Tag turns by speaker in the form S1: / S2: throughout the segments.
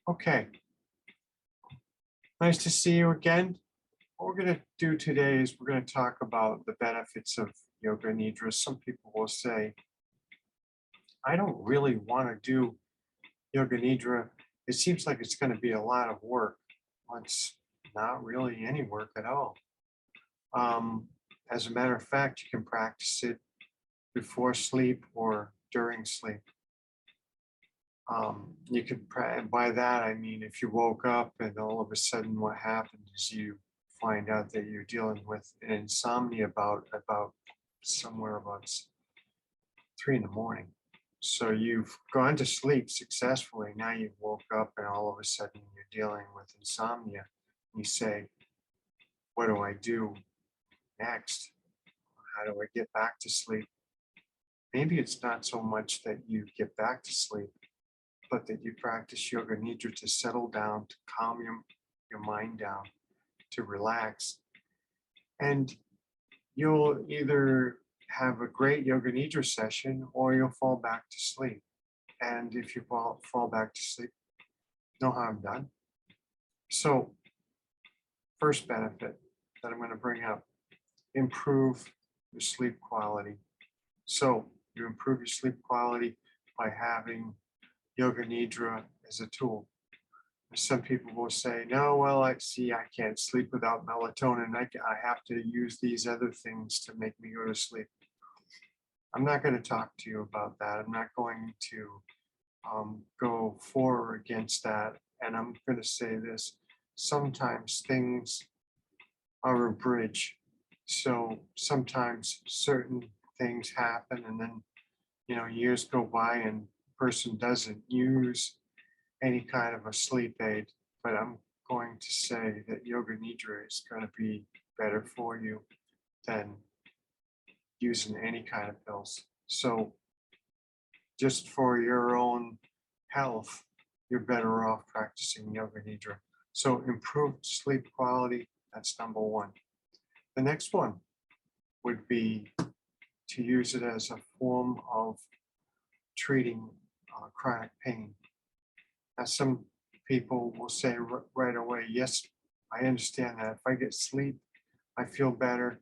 S1: Okay, nice to see you again. What we're going to do today is we're going to talk about the benefits of Yoga Nidra. Some people will say, I don't really want to do Yoga Nidra. It seems like it's going to be a lot of work. Well, it's not really any work at all. As a matter of fact, you can practice it before sleep or during sleep. You could, and by that I mean if you woke up and all of a sudden what happened is you find out that you're dealing with an insomnia about somewhere about 3 in the morning. So you've gone to sleep successfully. Now you woke up and all of a sudden you're dealing with insomnia. You say, what do I do next? How do I get back to sleep? Maybe it's not so much that you get back to sleep, but that you practice Yoga Nidra to settle down, to calm your mind down, to relax. And you'll either have a great Yoga Nidra session or you'll fall back to sleep. And if you fall back to sleep, no harm done. So first benefit that I'm going to bring up, improve your sleep quality. So you improve your sleep quality by having Yoga Nidra as a tool. Some people will say, no, well, I can't sleep without melatonin. I have to use these other things to make me go to sleep. I'm not going to talk to you about that. I'm not going to go for or against that. And I'm going to say this, sometimes things are a bridge. So sometimes certain things happen and then, years go by and person doesn't use any kind of a sleep aid, but I'm going to say that Yoga Nidra is going to be better for you than using any kind of pills. So just for your own health, you're better off practicing Yoga Nidra. So improved sleep quality, that's number one. The next one would be to use it as a form of treating chronic pain. Now, some people will say right away, yes, I understand that. If I get sleep, I feel better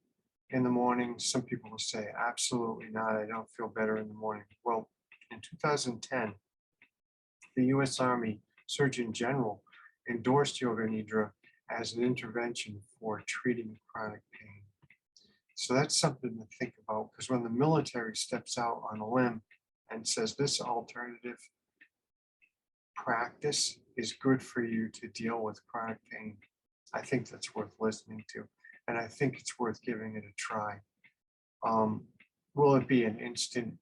S1: in the morning. Some people will say, absolutely not, I don't feel better in the morning. Well, in 2010, the US Army Surgeon General endorsed Yoga Nidra as an intervention for treating chronic pain. So that's something to think about, because when the military steps out on a limb and says this alternative practice is good for you to deal with chronic pain, I think that's worth listening to. And I think it's worth giving it a try. Will it be an instant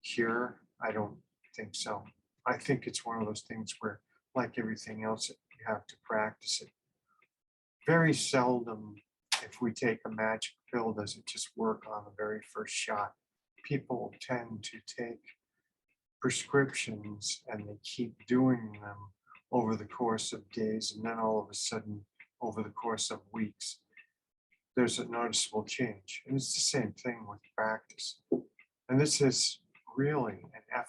S1: cure? I don't think so. I think it's one of those things where, like everything else, you have to practice it. Very seldom, if we take a magic pill, does it just work on the very first shot. People tend to take prescriptions and they keep doing them over the course of days, and then all of a sudden, over the course of weeks, there's a noticeable change. And it's the same thing with practice. And this is really an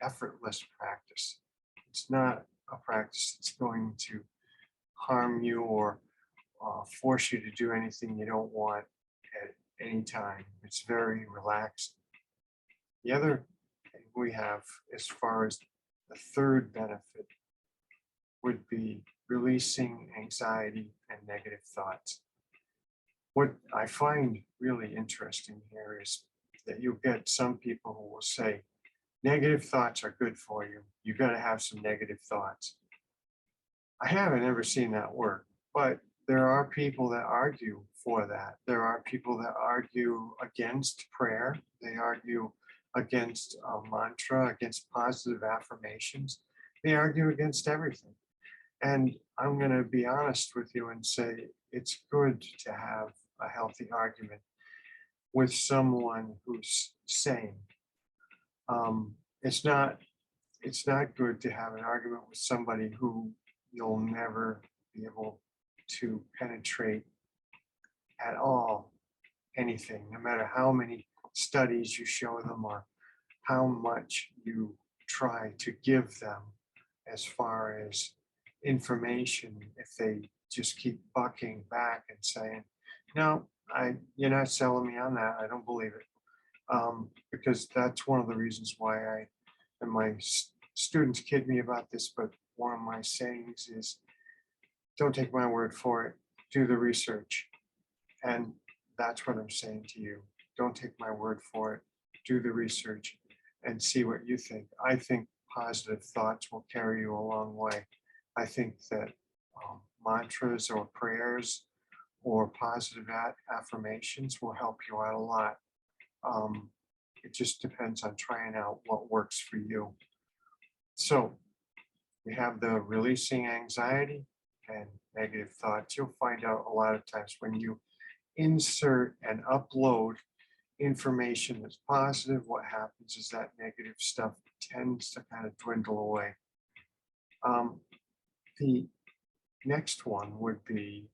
S1: effortless practice. It's not a practice that's going to harm you or force you to do anything you don't want at any time. It's very relaxed. The other thing we have as far as the third benefit would be releasing anxiety and negative thoughts. What I find really interesting here is that you'll get some people who will say, negative thoughts are good for you. You got to have some negative thoughts. I haven't ever seen that work, but there are people that argue for that. There are people that argue against prayer. They argue against a mantra, against positive affirmations. They argue against everything. And I'm going to be honest with you and say it's good to have a healthy argument with someone who's sane. It's not good to have an argument with somebody who you'll never be able to penetrate at all anything, no matter how many studies you show them or how much you try to give them as far as information if they just keep bucking back and saying, no, you're not selling me on that. I don't believe it. Because that's one of the reasons why and my students kid me about this, but one of my sayings is, don't take my word for it, do the research. And that's what I'm saying to you. Don't take my word for it, do the research and see what you think. I think positive thoughts will carry you a long way. I think that mantras or prayers or positive affirmations will help you out a lot. It just depends on trying out what works for you. So we have the releasing anxiety and negative thoughts. You'll find out a lot of times when you insert and upload information that's positive, what happens is that negative stuff tends to kind of dwindle away. The next one would be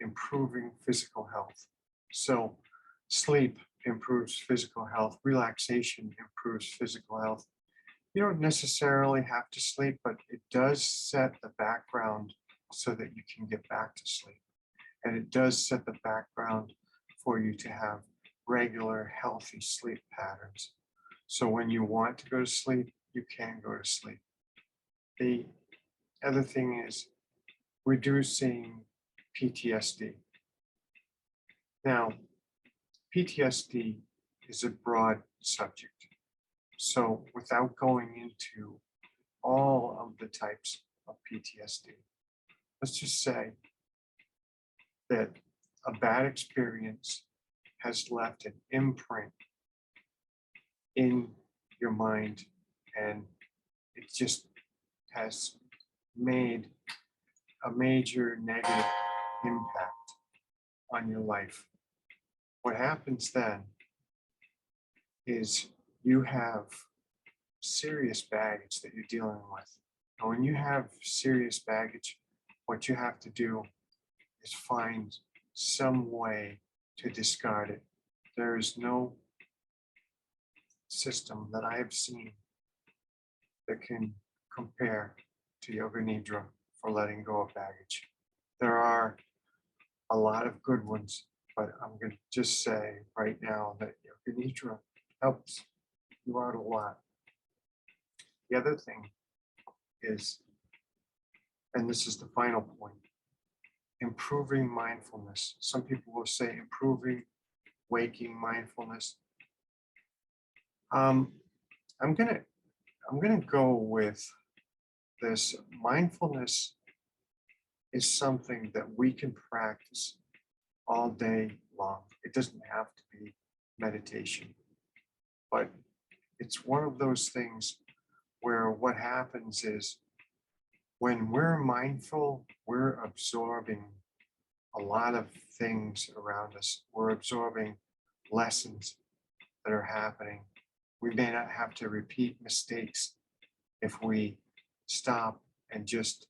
S1: improving physical health. So sleep improves physical health, relaxation improves physical health. You don't necessarily have to sleep, but it does set the background so that you can get back to sleep. And it does set the background for you to have regular, healthy sleep patterns. So when you want to go to sleep, you can go to sleep. The other thing is reducing PTSD. Now, PTSD is a broad subject. So without going into all of the types of PTSD, let's just say that a bad experience has left an imprint in your mind, and it just has made a major negative impact on your life. What happens then is you have serious baggage that you're dealing with. And when you have serious baggage, what you have to do is find some way to discard it. There is no system that I have seen that can compare to Yoga Nidra for letting go of baggage. There are a lot of good ones, but I'm going to just say right now that Yoga Nidra helps you out a lot. The other thing is, and this is the final point, improving mindfulness. Some people will say improving waking mindfulness. I'm gonna go with this. Mindfulness is something that we can practice all day long. It doesn't have to be meditation, but it's one of those things where what happens is when we're mindful, we're absorbing a lot of things around us. We're absorbing lessons that are happening. We may not have to repeat mistakes if we stop and just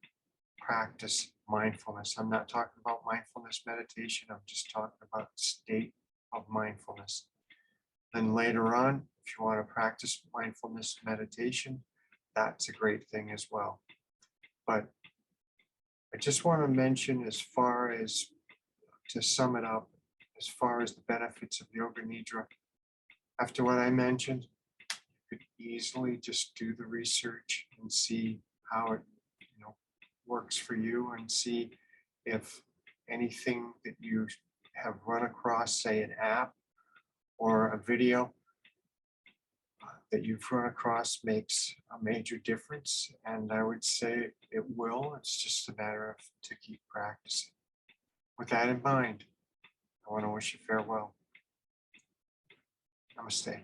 S1: practice mindfulness. I'm not talking about mindfulness meditation. I'm just talking about state of mindfulness. Then later on, if you want to practice mindfulness meditation, that's a great thing as well. But I just want to mention, as far as, to sum it up, as far as the benefits of Yoga Nidra, after what I mentioned, you could easily just do the research and see how it works for you, and see if anything that you have run across, say an app or a video that you've run across, makes a major difference. And I would say it will. It's just a matter of to keep practicing. With that in mind, I want to wish you farewell. Namaste.